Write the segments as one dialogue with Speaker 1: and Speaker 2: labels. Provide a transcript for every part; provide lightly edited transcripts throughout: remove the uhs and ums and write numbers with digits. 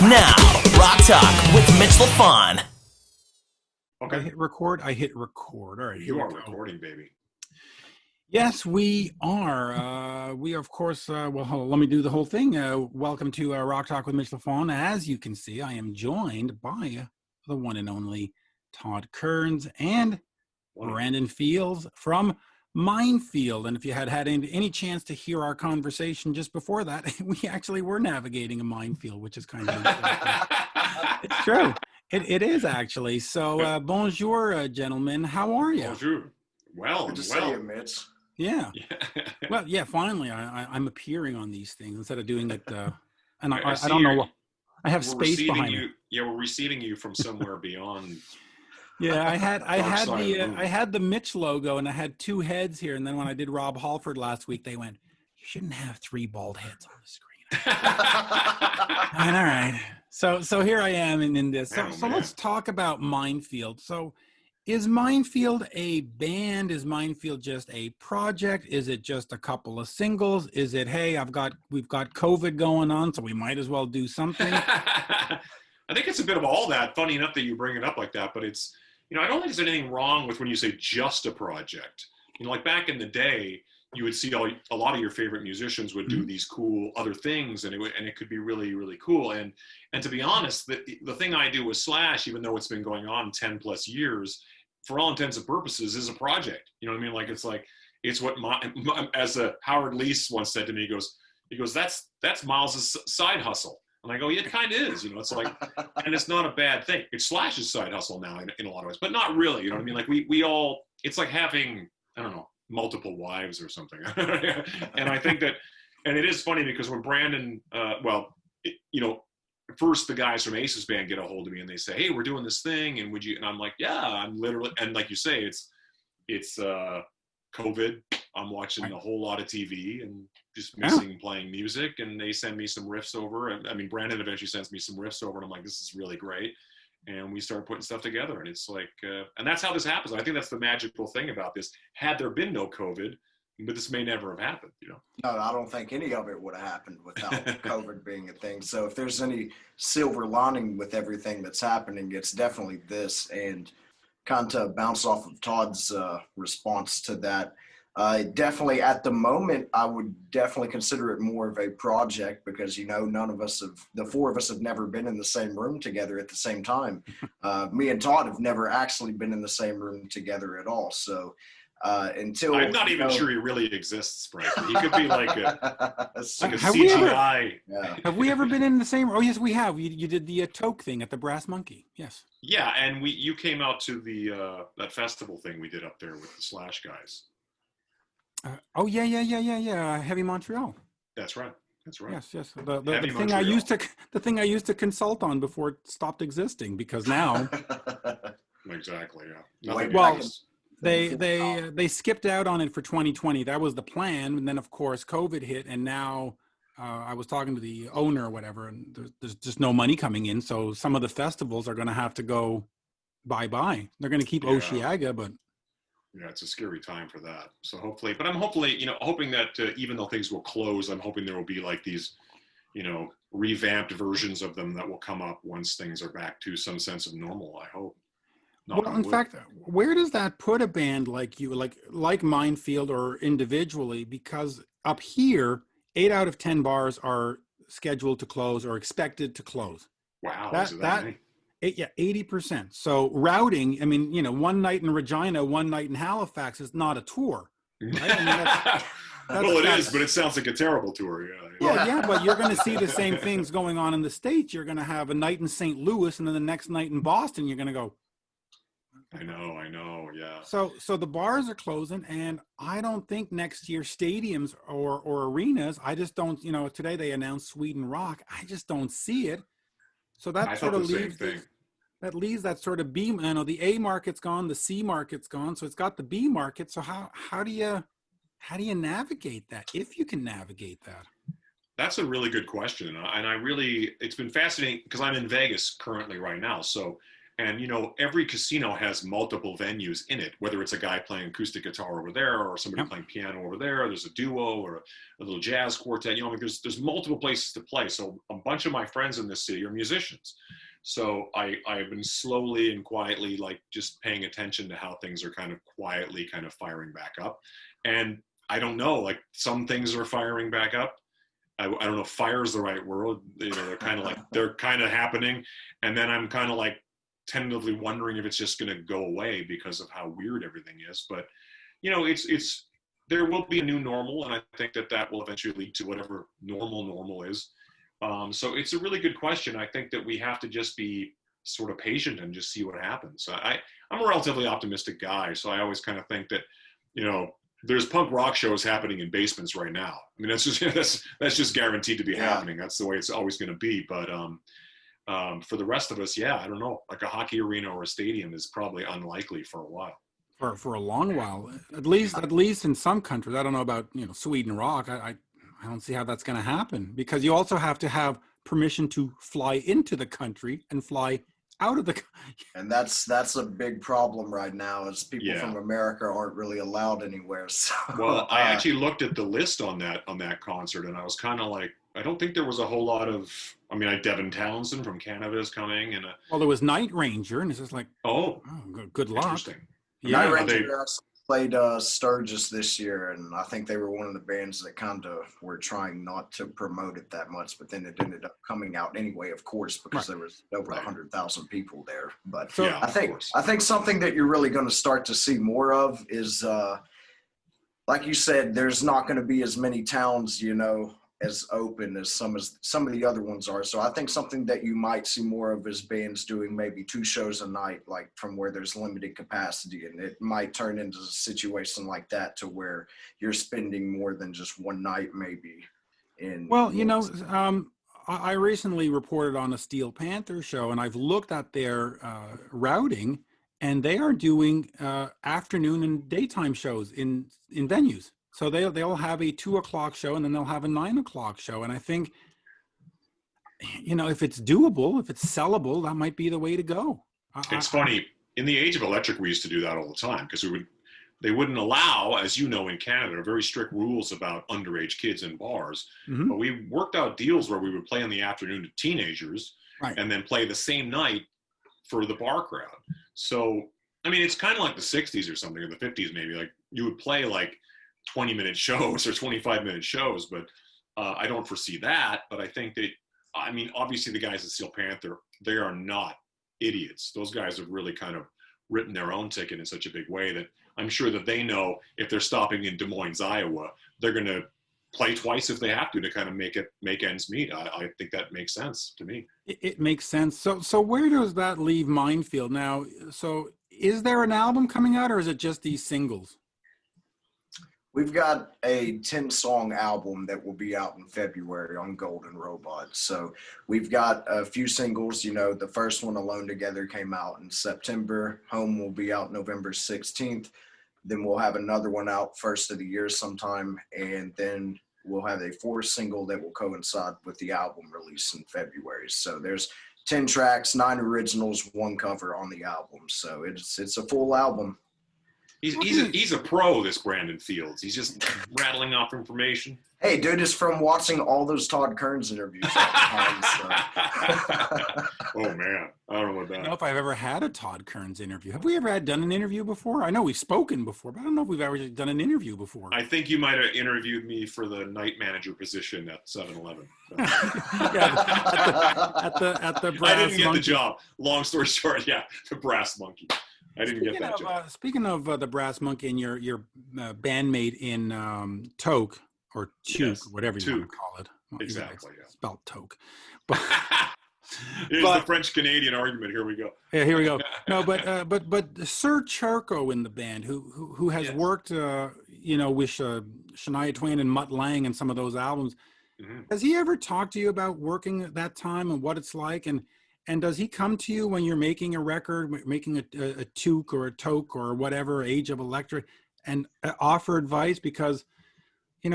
Speaker 1: Now, Rock Talk with Mitch Lafon.
Speaker 2: Okay. I hit record. All right.
Speaker 3: You are recording, baby.
Speaker 2: Yes, we are. We are, of course, well, let me do the whole thing. Welcome to Rock Talk with Mitch Lafon. As you can see, I am joined by the one and only Todd Kerns and Brandon Fields from Minefield. And if you had any chance to hear our conversation just before that, we actually were navigating a minefield, which is kind of interesting. It's true. It is actually. So, bonjour, gentlemen. How are you?
Speaker 3: Bonjour. Well,
Speaker 4: good to see you, Mitch.
Speaker 2: Yeah. Well, yeah. Finally, I'm appearing on these things instead of doing it. And I don't know. I have space behind
Speaker 3: you.
Speaker 2: me.
Speaker 3: Yeah, we're receiving you from somewhere beyond.
Speaker 2: Yeah, I had the Mitch logo, and I had two heads here. And then when I did Rob Halford last week, they went, "You shouldn't have three bald heads on the screen." All right. So here I am in this. So let's talk about Minefield. So is Minefield a band? Is Minefield just a project? Is it just a couple of singles? Is it, hey, we've got COVID going on, so we might as well do something?
Speaker 3: I think it's a bit of all that. Funny enough that you bring it up like that, but it's, I don't think there's anything wrong with when you say just a project. Like back in the day, you would see a lot of your favorite musicians would do these cool other things, and it could be really, really cool. And to be honest, the thing I do with Slash, even though it's been going on 10 plus years, for all intents and purposes, is a project. You know what I mean? Like it's what as Howard Leese once said to me, he goes, that's Miles's side hustle. And I go, yeah, it kind of is. It's like, and it's not a bad thing. It's Slash's side hustle now in a lot of ways, but not really. You know what I mean? Like we all, it's like having, I don't know, multiple wives or something. And I think that, and it is funny because when Brandon, first the guys from Ace's band get a hold of me and they say, hey, we're doing this thing. And would you, and I'm like, yeah, I'm literally, and like you say, it's COVID. I'm watching a whole lot of TV and just missing playing music. And they send me some riffs over. And I mean, Brandon eventually sends me some riffs over and I'm like, this is really great. And we start putting stuff together, and it's like, and that's how this happens. I think that's the magical thing about this. Had there been no COVID, but this may never have happened,
Speaker 4: No, I don't think any of it would have happened without COVID being a thing. So if there's any silver lining with everything that's happening, it's definitely this. And kind of bounce off of Todd's response to that. Definitely at the moment, I would definitely consider it more of a project because, the four of us have never been in the same room together at the same time. Me and Todd have never actually been in the same room together at all. So until
Speaker 3: I'm not even sure he really exists, Frank. He could be like a CGI.
Speaker 2: Have we ever been in the same? Oh, yes, we have. You did the Toke thing at the Brass Monkey. Yes.
Speaker 3: Yeah, and you came out to the that festival thing we did up there with the Slash guys.
Speaker 2: Yeah. Heavy Montreal.
Speaker 3: That's right.
Speaker 2: Yes. The thing I used to consult on before it stopped existing because now.
Speaker 3: Exactly. Yeah.
Speaker 2: Well, they skipped out on it for 2020. That was the plan, and then of course COVID hit, and now I was talking to the owner or whatever, and there's just no money coming in. So some of the festivals are going to have to go bye-bye. They're going to keep Osheaga, but.
Speaker 3: Yeah, it's a scary time for that. So hopefully hoping that even though things will close, I'm hoping there will be like these, revamped versions of them that will come up once things are back to some sense of normal, I hope.
Speaker 2: Well, in fact, where does that put a band like you, like Minefield or individually? Because up here, 8 out of 10 bars are scheduled to close or expected to close.
Speaker 3: Wow,
Speaker 2: that 80%. So routing, I mean, one night in Regina, one night in Halifax is not a tour, right? I mean, that's
Speaker 3: well, it is, but it sounds like a terrible tour. Yeah.
Speaker 2: Well, yeah, but you're going to see the same things going on in the States. You're going to have a night in St. Louis, and then the next night in Boston, you're going to go.
Speaker 3: I know, yeah.
Speaker 2: So the bars are closing, and I don't think next year stadiums or arenas. I just don't. Today they announced Sweden Rock. I just don't see it. So that sort of leaves that sort of B. The A market's gone, the C market's gone, so it's got the B market. So how do you navigate that, if you can navigate that?
Speaker 3: That's a really good question, and it's been fascinating because I'm in Vegas currently right now. So And, you know, every casino has multiple venues in it, whether it's a guy playing acoustic guitar over there or somebody playing piano over there. There's a duo or a little jazz quartet. You know, I mean, there's multiple places to play. So a bunch of my friends in this city are musicians. So I've been slowly and quietly, like, just paying attention to how things are kind of quietly kind of firing back up. And I don't know, like, some things are firing back up. I don't know if fire is the right word. You know, they're kind of happening. And then I'm kind of like tentatively wondering if it's just going to go away because of how weird everything is. But, you know, there will be a new normal. And I think that will eventually lead to whatever normal is. So it's a really good question. I think that we have to just be sort of patient and just see what happens. I'm a relatively optimistic guy. So I always kind of think that, you know, there's punk rock shows happening in basements right now. I mean, that's just guaranteed to be happening. That's the way it's always going to be. But for the rest of us, I don't know. Like a hockey arena or a stadium is probably unlikely for a while.
Speaker 2: For a long while, at least in some countries. I don't know about, you know, Sweden rock. I don't see how that's going to happen, because you also have to have permission to fly into the country and fly out of the country.
Speaker 4: And that's a big problem right now, is people from America aren't really allowed anywhere. So,
Speaker 3: well, I actually looked at the list on that concert, and I was kind of like, I don't think there was a whole lot of. I mean, Devin Townsend from Canada is coming, and
Speaker 2: well, there was Night Ranger, and it's just like, good luck.
Speaker 3: Interesting.
Speaker 4: Night Ranger played Sturgis this year, and I think they were one of the bands that kind of were trying not to promote it that much, but then it ended up coming out anyway, of course, because there was over 100,000 people there. But I think something that you're really going to start to see more of is, like you said, there's not going to be as many towns, you know, as open as some of the other ones are. So I think something that you might see more of is bands doing maybe 2 shows a night, like from where there's limited capacity, and it might turn into a situation like that to where you're spending more than just one night maybe.
Speaker 2: You know, I recently reported on a Steel Panther show, and I've looked at their routing, and they are doing afternoon and daytime shows in venues. So they'll have a 2:00 show, and then they'll have a 9:00 show. And I think, you know, if it's doable, if it's sellable, that might be the way to go.
Speaker 3: It's funny. In the age of electric, we used to do that all the time, because they wouldn't allow, as you know, in Canada, very strict rules about underage kids in bars. Mm-hmm. But we worked out deals where we would play in the afternoon to teenagers, and then play the same night for the bar crowd. So, I mean, it's kind of like the 60s or something, or the 50s maybe. Like, you would play like 20-minute shows or 25-minute shows, but I don't foresee that. But I think that, I mean, obviously the guys at Steel Panther, they are not idiots. Those guys have really kind of written their own ticket in such a big way that I'm sure that they know if they're stopping in Des Moines, Iowa, they're going to play twice if they have to kind of make ends meet. I think that makes sense to me.
Speaker 2: It makes sense. So where does that leave Minefield now? So is there an album coming out, or is it just these singles?
Speaker 4: We've got a 10-song album that will be out in February on Golden Robot. So we've got a few singles. You know, the first one, Alone Together, came out in September. Home will be out November 16th. Then we'll have another one out first of the year sometime. And then we'll have a 4th single that will coincide with the album release in February. So there's 10 tracks, 9 originals, 1 cover on the album. So it's a full album.
Speaker 3: He's a pro, this Brandon Fields. He's just rattling off information.
Speaker 4: Hey, dude, it's from watching all those Todd Kerns interviews all the time. So.
Speaker 3: Oh, man. I don't know about that.
Speaker 2: I don't know if I've ever had a Todd Kerns interview. Have we ever done an interview before? I know we've spoken before, but I don't know if we've ever done an interview before.
Speaker 3: I think you might have interviewed me for the night manager position at 7-Eleven. So.
Speaker 2: at the Brass
Speaker 3: I didn't get
Speaker 2: Monkey.
Speaker 3: the job. Long story short, the Brass Monkey. I didn't get that job.
Speaker 2: Speaking of the Brass Monkey and your bandmate in Toke, or Toke, whatever you want to call it. Well,
Speaker 3: exactly.
Speaker 2: Spelled Toke. But
Speaker 3: here's the French-Canadian argument. Here we go.
Speaker 2: Yeah, here we go. No, but Sir Charco in the band, who has worked, with Shania Twain and Mutt Lange and some of those albums. Mm-hmm. Has he ever talked to you about working at that time and what it's like? And does he come to you when you're making a record, making a Toke or a Toke or whatever, Age of Electric, and offer advice? Because,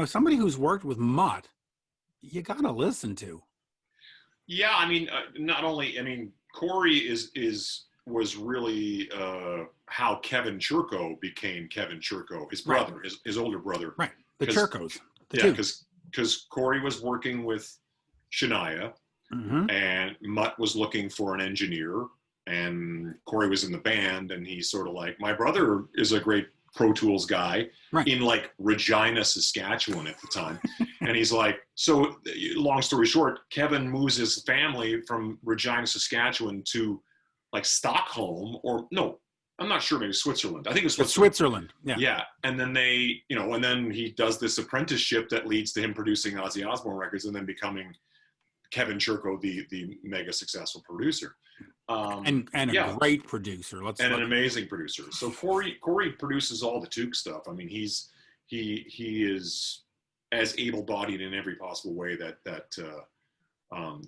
Speaker 2: somebody who's worked with Mutt, you got to listen to.
Speaker 3: Yeah, I mean, Corey is was really how Kevin Churko became Kevin Churko, his brother, his older brother.
Speaker 2: Right. The Churkos.
Speaker 3: Yeah, because Corey was working with Shania, and Mutt was looking for an engineer, and Corey was in the band, and he's sort of like, my brother is a great Pro Tools guy in like Regina, Saskatchewan at the time. And he's like, so long story short, Kevin moves his family from Regina, Saskatchewan to like Stockholm, or no, I'm not sure, maybe Switzerland. I think it was
Speaker 2: Switzerland. Yeah.
Speaker 3: Yeah. And then they, and then he does this apprenticeship that leads to him producing Ozzy Osbourne records and then becoming Kevin Churko, the mega successful producer.
Speaker 2: And a great producer.
Speaker 3: An amazing producer. So Corey produces all the Toque stuff. I mean, he is as able-bodied in every possible way that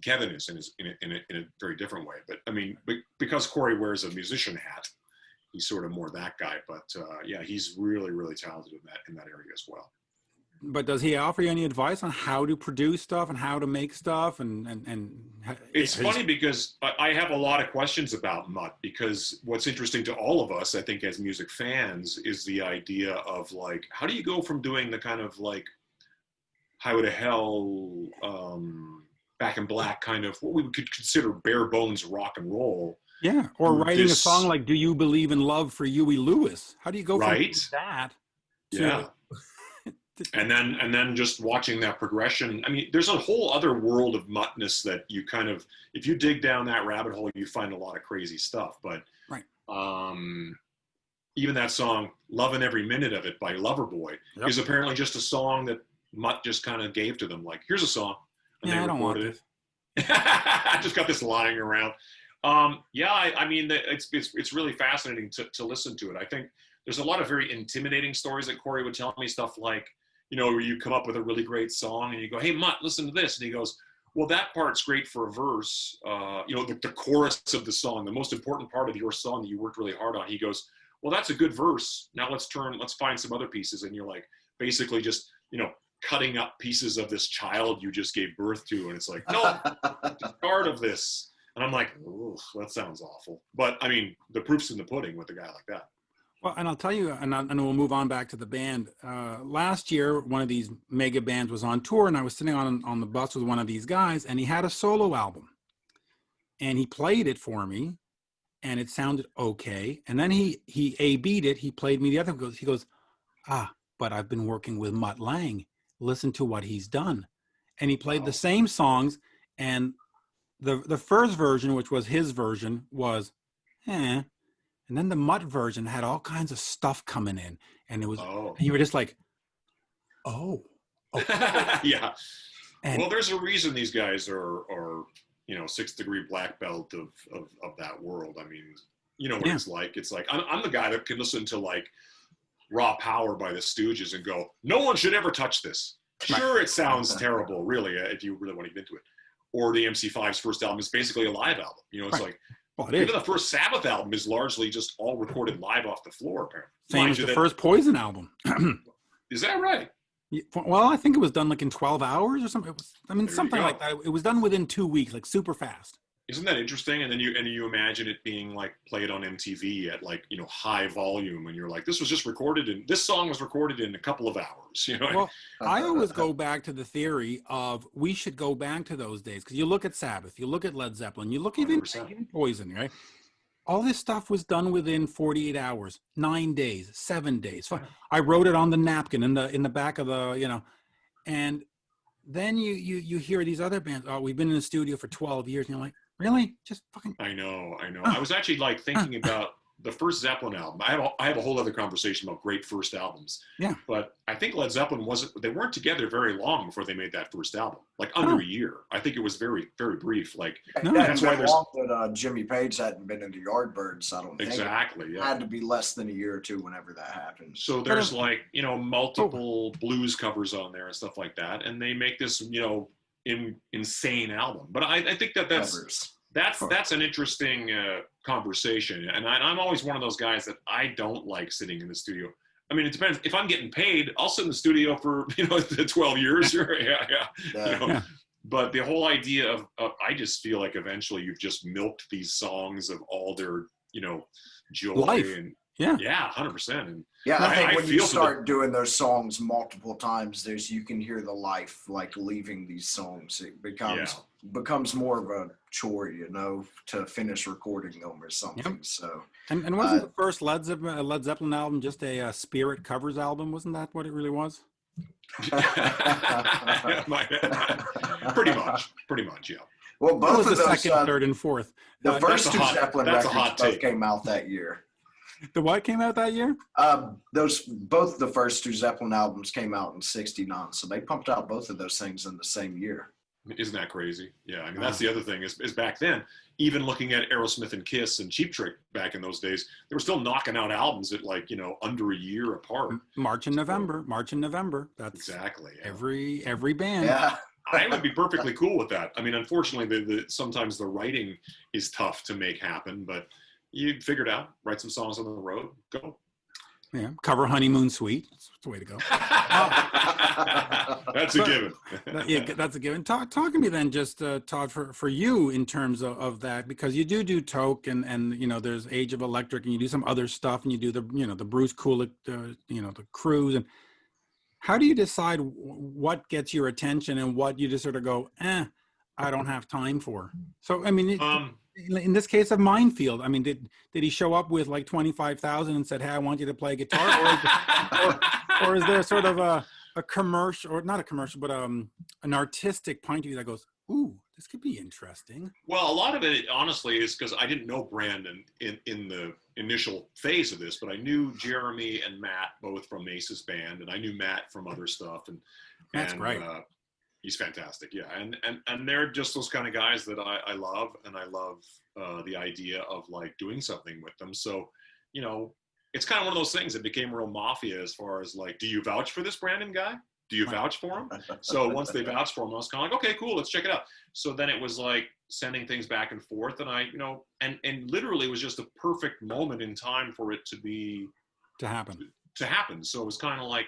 Speaker 3: Kevin is in a very different way. But I mean, because Corey wears a musician hat, he's sort of more that guy. But he's really, really talented in that area as well.
Speaker 2: But does he offer you any advice on how to produce stuff and how to make stuff? And
Speaker 3: it's funny because I have a lot of questions about Mutt, because what's interesting to all of us, I think, as music fans, is the idea of like, how do you go from doing the kind of like Highway to Hell, Back in Black kind of what we could consider bare bones rock and roll.
Speaker 2: Yeah, or writing a song like "Do You Believe in Love" for Huey Lewis. How do you go from that to
Speaker 3: and then just watching that progression? I mean, there's a whole other world of Muttness that you kind of, if you dig down that rabbit hole, you find a lot of crazy stuff. But even that song "Lovin' Every Minute of It" by Loverboy is apparently just a song that Mutt just kind of gave to them, like, here's a song. And they recorded it. I just got this lying around. I mean, it's really fascinating to listen to it. I think there's a lot of very intimidating stories that Corey would tell me, stuff like, where you come up with a really great song and you go, hey, Mutt, listen to this. And he goes, well, that part's great for a verse. The chorus of the song, the most important part of your song that you worked really hard on. He goes, well, that's a good verse. Now let's find some other pieces. And you're like, basically just, cutting up pieces of this child you just gave birth to. And it's like, no, it's part of this. And I'm like, oh, that sounds awful. But I mean, the proof's in the pudding with a guy like that.
Speaker 2: Well, and I'll tell you, and we'll move on back to the band. Last year, one of these mega bands was on tour, and I was sitting on the bus with one of these guys, and he had a solo album. And he played it for me, and it sounded okay. And then he A-B'd it. He played me the other. He goes, but I've been working with Mutt Lange. Listen to what he's done. And he played the same songs, and the first version, which was his version, was and then the Mutt version had all kinds of stuff coming in, and it was and you were just like,
Speaker 3: yeah. And, well, there's a reason these guys are 6th degree black belt of that world. I mean, what it's like. It's like I'm the guy that can listen to like Raw Power by the Stooges and go, no one should ever touch this. Sure, it sounds terrible, really, if you really want to get into it. Or the MC5's first album is basically a live album. It's like, even the first Sabbath album is largely just all recorded live off the floor, apparently.
Speaker 2: Same as the first Poison album.
Speaker 3: Is that right?
Speaker 2: Well, I think it was done like in 12 hours or something. Something like that. It was done within 2 weeks, like super fast.
Speaker 3: Isn't that interesting? And then you imagine it being like played on MTV at like, high volume, and you're like, this song was recorded in a couple of hours.
Speaker 2: Well, I always go back to the theory of we should go back to those days, because you look at Sabbath, you look at Led Zeppelin, you look even Poison, right? All this stuff was done within 48 hours, 9 days, 7 days. I wrote it on the napkin in the back of the, and then you hear these other bands. Oh, we've been in the studio for 12 years, and you're like, really? Just fucking.
Speaker 3: I know. I was actually like thinking about the first Zeppelin album. I have a whole other conversation about great first albums. Yeah. But I think Led Zeppelin they weren't together very long before they made that first album. Like under a year. I think it was very, very brief. Like
Speaker 4: that's why that Jimmy Page hadn't been in the Yardbirds. I don't think.
Speaker 3: Exactly.
Speaker 4: It had to be less than a year or two whenever that happened.
Speaker 3: So there's like, multiple blues covers on there and stuff like that. And they make this, insane album. But I think that's an interesting conversation, and I'm always one of those guys that I don't like sitting in the studio. I mean, it depends. If I'm getting paid, I'll sit in the studio for 12 years. Yeah. But the whole idea of I just feel like eventually you've just milked these songs of all their joy
Speaker 2: Life.
Speaker 3: and
Speaker 2: Yeah.
Speaker 3: 100%. And
Speaker 4: Yeah, I think when you
Speaker 3: feel
Speaker 4: start doing those songs multiple times, you can hear the life like leaving these songs. It becomes more of a chore, to finish recording them or something.
Speaker 2: Yep.
Speaker 4: So,
Speaker 2: and wasn't the first Led Zeppelin album just a Spirit covers album? Wasn't that what it really was?
Speaker 3: Pretty much, yeah.
Speaker 4: Well,
Speaker 2: What was
Speaker 4: both of
Speaker 2: the
Speaker 4: those,
Speaker 2: second, third, and fourth?
Speaker 4: the first two
Speaker 3: that's a
Speaker 4: Zeppelin
Speaker 3: hot
Speaker 4: records both
Speaker 3: take.
Speaker 4: came out that year.
Speaker 2: The what came out that year?
Speaker 4: Both the first two Zeppelin albums came out in '69, so they pumped out both of those things in the same year.
Speaker 3: Isn't that crazy? Yeah, I mean that's the other thing is back then, even looking at Aerosmith and Kiss and Cheap Trick back in those days, they were still knocking out albums at under a year apart.
Speaker 2: March and November. That's
Speaker 3: exactly
Speaker 2: every band.
Speaker 4: Yeah.
Speaker 3: I would be perfectly cool with that. I mean, unfortunately, sometimes the writing is tough to make happen, but you figure it out. Write some songs on the road. Go.
Speaker 2: Yeah. Cover Honeymoon Suite. That's the way to go.
Speaker 3: That's a given.
Speaker 2: That's a given. Talk to me then, just Todd, for you in terms of that, because you do Toke and there's Age of Electric and you do some other stuff and you do the Bruce Kulick, the Cruise. And how do you decide what gets your attention and what you just sort of go, I don't have time for? So, I mean, in this case of Minefield, I mean, did he show up with like 25,000 and said, hey, I want you to play guitar? Or is there sort of a commercial, or not a commercial, but an artistic point of view that goes, ooh, this could be interesting?
Speaker 3: Well, a lot of it, honestly, is because I didn't know Brandon in the initial phase of this, but I knew Jeremy and Matt both from Ace's band, and I knew Matt from other stuff.
Speaker 2: That's great.
Speaker 3: He's fantastic, yeah, and they're just those kind of guys that I love, and I love the idea of like doing something with them. So, it's kind of one of those things that became real mafia as far as like, do you vouch for this Brandon guy? Do you vouch for him? So once they vouched for him, I was kind of like, okay, cool, let's check it out. So then it was like sending things back and forth, and I, and literally it was just a perfect moment in time for it to happen. So it was kind of like,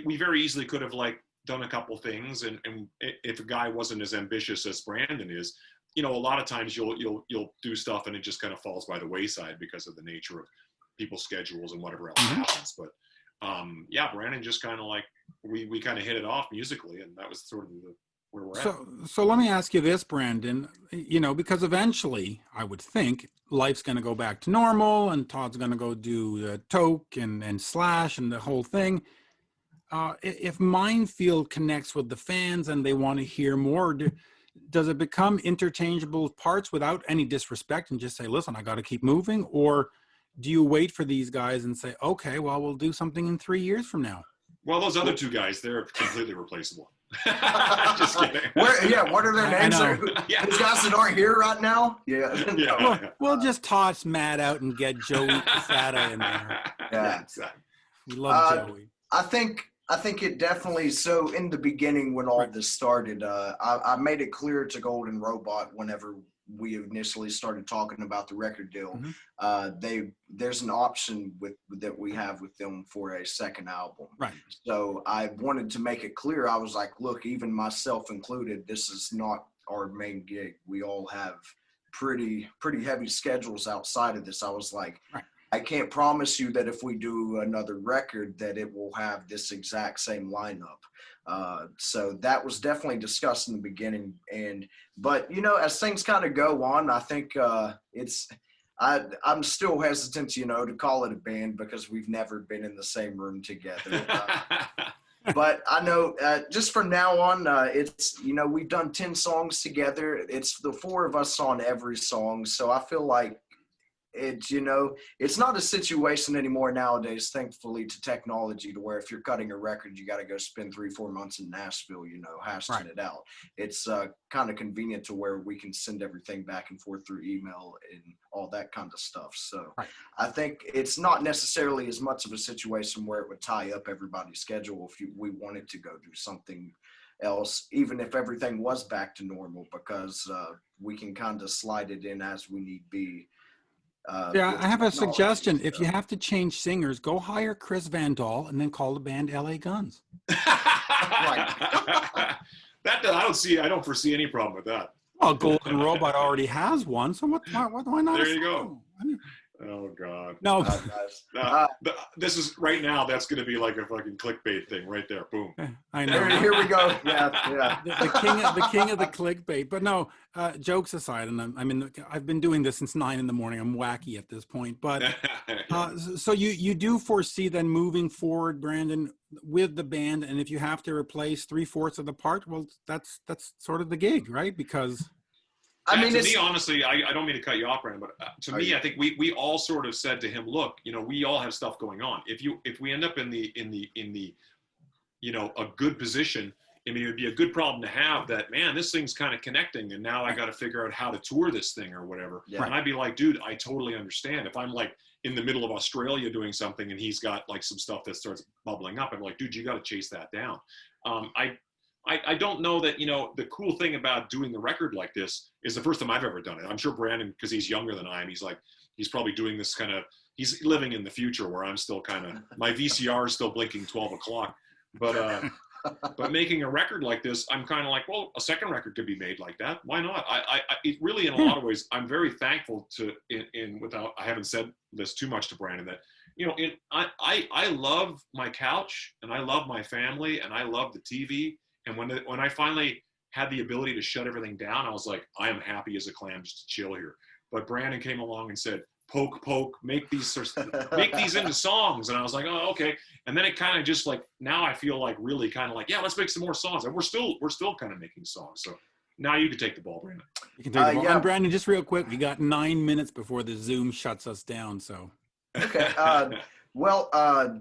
Speaker 3: we very easily could have like done a couple things, and if a guy wasn't as ambitious as Brandon is, a lot of times you'll do stuff and it just kind of falls by the wayside because of the nature of people's schedules and whatever else happens. But Brandon just kind of like we kind of hit it off musically, and that was sort of where we're at.
Speaker 2: So let me ask you this, Brandon, because eventually I would think life's going to go back to normal and Todd's going to go do Toke and Slash and the whole thing. If Minefield connects with the fans and they want to hear more, does it become interchangeable parts without any disrespect and just say, listen, I got to keep moving? Or do you wait for these guys and say, okay, well, we'll do something in 3 years from now?
Speaker 3: Well, those other two guys, they're completely replaceable. Just kidding.
Speaker 4: What are their names? These guys that aren't here right now? Yeah.
Speaker 2: We'll just toss Matt out and get Joey Casada in there.
Speaker 4: Yeah.
Speaker 2: We love Joey.
Speaker 4: I think it definitely, so in the beginning when all this started, I made it clear to Golden Robot whenever we initially started talking about the record deal, there's an option that we have with them for a second album.
Speaker 2: Right.
Speaker 4: So I wanted to make it clear. I was like, look, even myself included, this is not our main gig. We all have pretty heavy schedules outside of this. I was like, I can't promise you that if we do another record that it will have this exact same lineup. So that was definitely discussed in the beginning. But as things kind of go on, I think I'm still hesitant, to call it a band because we've never been in the same room together. But I know just from now on, it's, we've done 10 songs together. It's the four of us on every song. So I feel like it's not a situation anymore nowadays, thankfully, to technology, to where if you're cutting a record, you got to go spend 3-4 months in Nashville, hashing it out. It's kind of convenient to where we can send everything back and forth through email and all that kind of stuff. So I think it's not necessarily as much of a situation where it would tie up everybody's schedule if we wanted to go do something else, even if everything was back to normal, because we can kind of slide it in as we need be.
Speaker 2: I have a suggestion. If you have to change singers, go hire Chris Van Dahl and then call the band LA Guns.
Speaker 3: I don't foresee any problem with that.
Speaker 2: Well, Golden Robot already has one, so why not?
Speaker 3: There
Speaker 2: a
Speaker 3: you go.
Speaker 2: song? I mean,
Speaker 3: Oh God.
Speaker 2: no,
Speaker 4: Nice.
Speaker 3: This is right now. That's going to be like a fucking clickbait thing right there. Boom.
Speaker 2: I know.
Speaker 4: Here we go. Yeah.
Speaker 2: The king of the clickbait. But no, jokes aside, and I've been doing this since 9 a.m. I'm wacky at this point. But so you do foresee then moving forward, Brandon, with the band, and if you have to replace 3/4 of the part, well, that's sort of the gig, right? Because
Speaker 3: to me, honestly, I don't mean to cut you off, Brandon, but to me, I think we all sort of said to him, look, we all have stuff going on. If we end up in the a good position, I mean, it would be a good problem to have that, man, this thing's kind of connecting, and now I got to figure out how to tour this thing or whatever.
Speaker 4: Yeah.
Speaker 3: And I'd be like, dude, I totally understand. If I'm like in the middle of Australia doing something and he's got like some stuff that starts bubbling up, I'm like, dude, you got to chase that down. I don't know that, the cool thing about doing the record like this is the first time I've ever done it. I'm sure Brandon, because he's younger than I am, he's probably doing this he's living in the future where I'm still my VCR is still blinking 12 o'clock. But making a record like this, I'm kind of like, well, a second record could be made like that. Why not? It really, in a lot of ways, I'm very thankful I haven't said this too much to Brandon, that, I love my couch and I love my family and I love the TV. And when I finally had the ability to shut everything down, I was like, I am happy as a clam just to chill here. But Brandon came along and said, poke, make these into songs. And I was like, oh, okay. And then it kind of just like, now I feel like really kind of like, yeah, let's make some more songs. And we're still kind of making songs. So now you can take the ball, Brandon.
Speaker 2: You can take the ball. Yeah. And Brandon, just real quick, we got 9 minutes before the Zoom shuts us down. So.
Speaker 4: Okay. Well,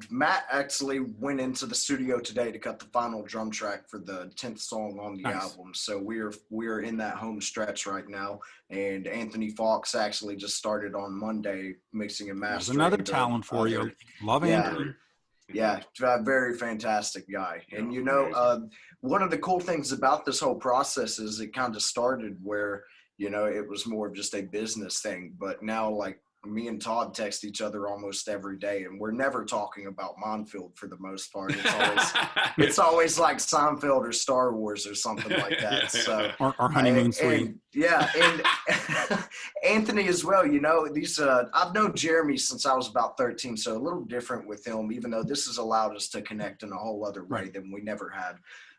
Speaker 4: Matt actually went into the studio today to cut the final drum track for the 10th song on the album. So we're in that home stretch right now. And Anthony Fox actually just started on Monday mixing and mastering.
Speaker 2: There's another talent for you. Love Anthony.
Speaker 4: Yeah, very fantastic guy. And one of the cool things about this whole process is it kind of started where, it was more of just a business thing. But now, like, me and Todd text each other almost every day, and we're never talking about Minefield for the most part. It's always like Seinfeld or Star Wars or something like that. So
Speaker 2: or honeymoon suite.
Speaker 4: And Anthony as well. I've known Jeremy since I was about 13, so a little different with him. Even though this has allowed us to connect in a whole other way than we never had.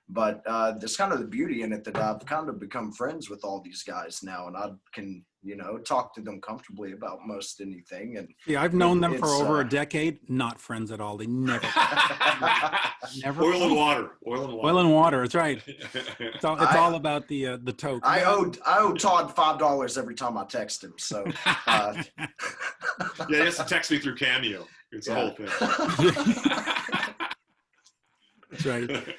Speaker 4: But there's kind of the beauty in it that I've kind of become friends with all these guys now, and I can, talk to them comfortably about most anything. And
Speaker 2: yeah, I've known them for over a decade. Not friends at all. They never. Never.
Speaker 3: Oil and water.
Speaker 2: Oil and water. That's right. It's all about the toke.
Speaker 4: I owe Todd $5 every time I text him. So.
Speaker 3: Yeah, he has to text me through Cameo. It's the whole thing.
Speaker 2: That's right.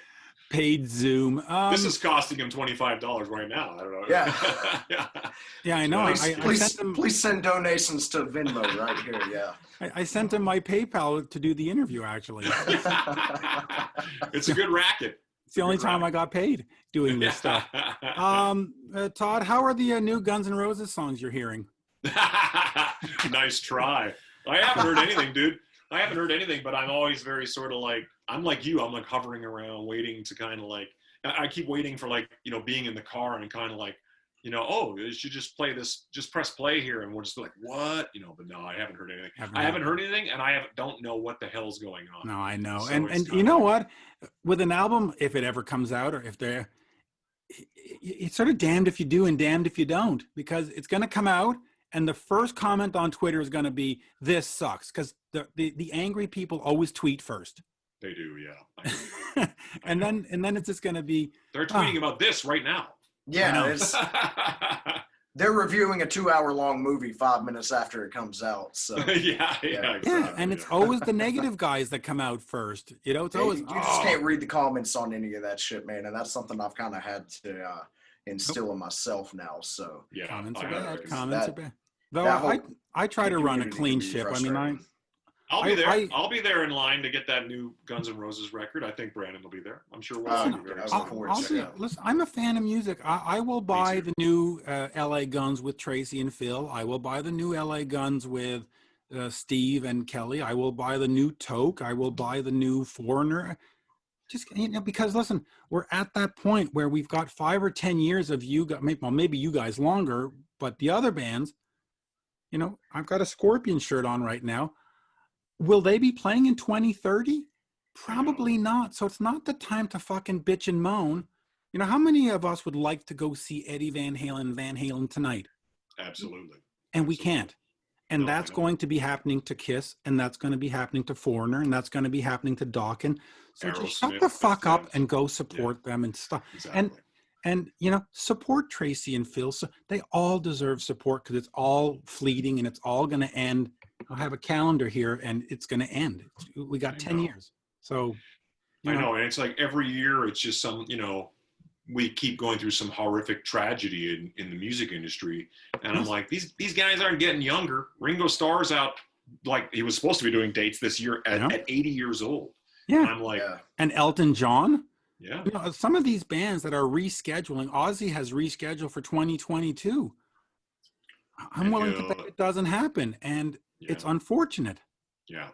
Speaker 2: Paid Zoom.
Speaker 3: This is costing him $25 right now. I don't know.
Speaker 4: Yeah.
Speaker 2: Yeah, I know.
Speaker 4: Please send donations to Venmo right here. Yeah.
Speaker 2: I sent him my PayPal to do the interview, actually.
Speaker 3: It's a good racket.
Speaker 2: It's the only time I got paid doing this stuff. Todd, how are the new Guns N' Roses songs you're hearing?
Speaker 3: Nice try. I haven't heard anything, dude. I haven't heard anything, but I'm always very sort of like, I'm like you. I'm like hovering around, waiting to kind of like, I keep waiting for like, being in the car and kind of like, oh, you should just play this, just press play here. And we'll just be like, what? But no, I haven't heard anything. I haven't heard anything, and don't know what the hell's going on.
Speaker 2: No, I know. So and you know what? With an album, if it ever comes out, or if it's sort of damned if you do and damned if you don't, because it's going to come out. And the first comment on Twitter is going to be, this sucks. Because the angry people always tweet first.
Speaker 3: They do, yeah.
Speaker 2: and then it's just going to be.
Speaker 3: They're tweeting about this right now.
Speaker 4: Yeah. They're reviewing a 2-hour-long movie 5 minutes after it comes out. So
Speaker 3: yeah, exactly.
Speaker 2: And it's always the negative guys that come out first. It's always.
Speaker 4: You just can't read the comments on any of that shit, man. And that's something I've kind of had to instill in myself now. So
Speaker 3: yeah,
Speaker 2: comments are bad. Though I try to run a clean ship. I mean,
Speaker 3: I'll be there. I'll be there in line to get that new Guns N' Roses record. I think Brandon will be there. I'm sure we'll all be very
Speaker 2: listen, I'm a fan of music. I will buy the new LA Guns with Tracy and Phil. I will buy the new LA Guns with Steve and Kelly. I will buy the new Toke. I will buy the new Foreigner. Just, because listen, we're at that point where we've got 5 or 10 years of you guys, well, maybe you guys longer, but the other bands, I've got a Scorpion shirt on right now. Will they be playing in 2030? Probably not. So it's not the time to fucking bitch and moan. How many of us would like to go see Eddie Van Halen tonight?
Speaker 3: Absolutely.
Speaker 2: And we can't. And
Speaker 3: No,
Speaker 2: that's going to be happening to Kiss, and that's going to be happening to Foreigner, and that's going to be happening to Dawkins. So just shut the fuck up and go support them and stuff.
Speaker 3: Exactly.
Speaker 2: And support Tracy and Phil. So they all deserve support because it's all fleeting and it's all going to end. I'll have a calendar here and it's going to end. We got 10 years. So
Speaker 3: I know. And it's like every year it's just some, we keep going through some horrific tragedy in the music industry. And I'm like, these guys aren't getting younger. Ringo Starr's out, like he was supposed to be doing dates this year at 80 years old.
Speaker 2: Yeah.
Speaker 3: And I'm like,
Speaker 2: and Elton John.
Speaker 3: Yeah.
Speaker 2: Some of these bands that are rescheduling, Ozzy has rescheduled for 2022. I'm willing to bet it doesn't happen. And it's unfortunate.
Speaker 3: Yeah.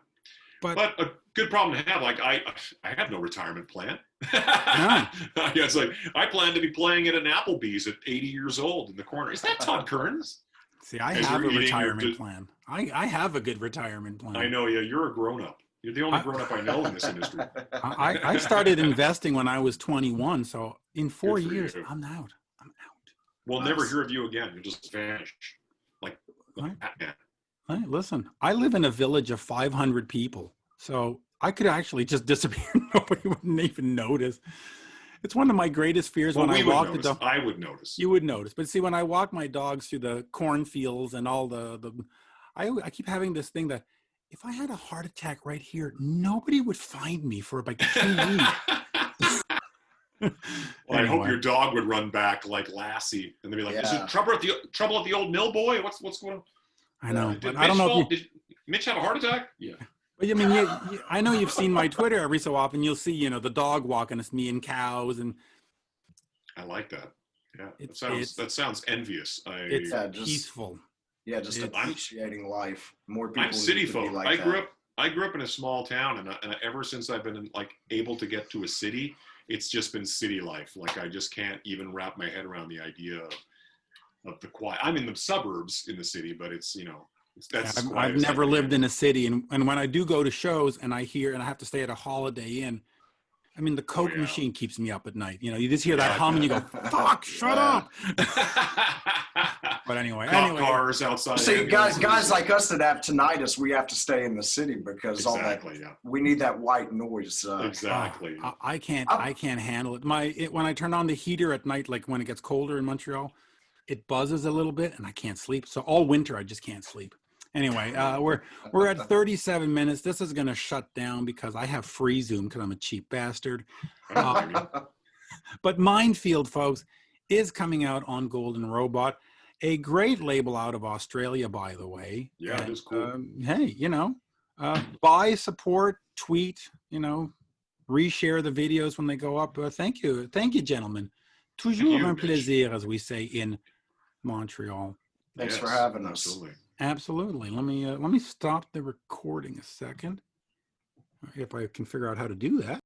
Speaker 2: But
Speaker 3: a good problem to have. Like I have no retirement plan.
Speaker 2: No.
Speaker 3: It's like I plan to be playing at an Applebee's at 80 years old in the corner. Is that Todd Kerns?
Speaker 2: See, I have a retirement plan. I have a good retirement plan.
Speaker 3: I know. Yeah, you're a grown up. You're the only grown up I know in this industry.
Speaker 2: I started investing when I was 21. So in 4 years, I'm out.
Speaker 3: We'll never hear of you again. You'll just vanish. Like Batman.
Speaker 2: Hey, listen, I live in a village of 500 people, so I could actually just disappear. Nobody wouldn't even notice. It's one of my greatest fears when I walk the dog.
Speaker 3: I would notice.
Speaker 2: You would notice. But see, when I walk my dogs through the cornfields and all I keep having this thing that if I had a heart attack right here, nobody would find me for like 2 weeks.
Speaker 3: Well, anyway. I hope your dog would run back like Lassie, and they'd be like, "Is it trouble at the old mill, boy? What's going on?"
Speaker 2: I know, but I don't know.
Speaker 3: Did Mitch have a heart attack? Yeah.
Speaker 2: But I mean, I know you've seen my Twitter every so often. You'll see, the dog walking us, me and cows, and
Speaker 3: I like that. Yeah, that sounds envious.
Speaker 2: It's peaceful.
Speaker 4: Yeah, just appreciating life. More people.
Speaker 3: I'm city folk.
Speaker 4: Like
Speaker 3: I grew up in a small town, and ever since I've been able to get to a city, it's just been city life. Like I just can't even wrap my head around the idea of the quiet. I'm in the suburbs in the city, but it's
Speaker 2: I've never lived in a city, and when I do go to shows and I have to stay at a Holiday Inn. I mean, the Coke machine keeps me up at night. You just hear that hum and you go, "Fuck, shut up." But anyway,
Speaker 3: cars outside.
Speaker 4: See, guys like us that have tinnitus, we have to stay in the city because we need that white noise.
Speaker 3: Exactly.
Speaker 2: I can't handle it. When I turn on the heater at night, like when it gets colder in Montreal, it buzzes a little bit and I can't sleep. So all winter I just can't sleep. Anyway, we're at 37 minutes. This is going to shut down because I have free Zoom because I'm a cheap bastard. But Minefield, folks, is coming out on Golden Robot, a great label out of Australia, by the way.
Speaker 3: Yeah, it is cool.
Speaker 2: Hey, buy, support, tweet, reshare the videos when they go up. Thank you, gentlemen. Toujours un plaisir, as we say in Montreal.
Speaker 4: Thanks for having us.
Speaker 2: Absolutely. Let me stop the recording a second, if I can figure out how to do that.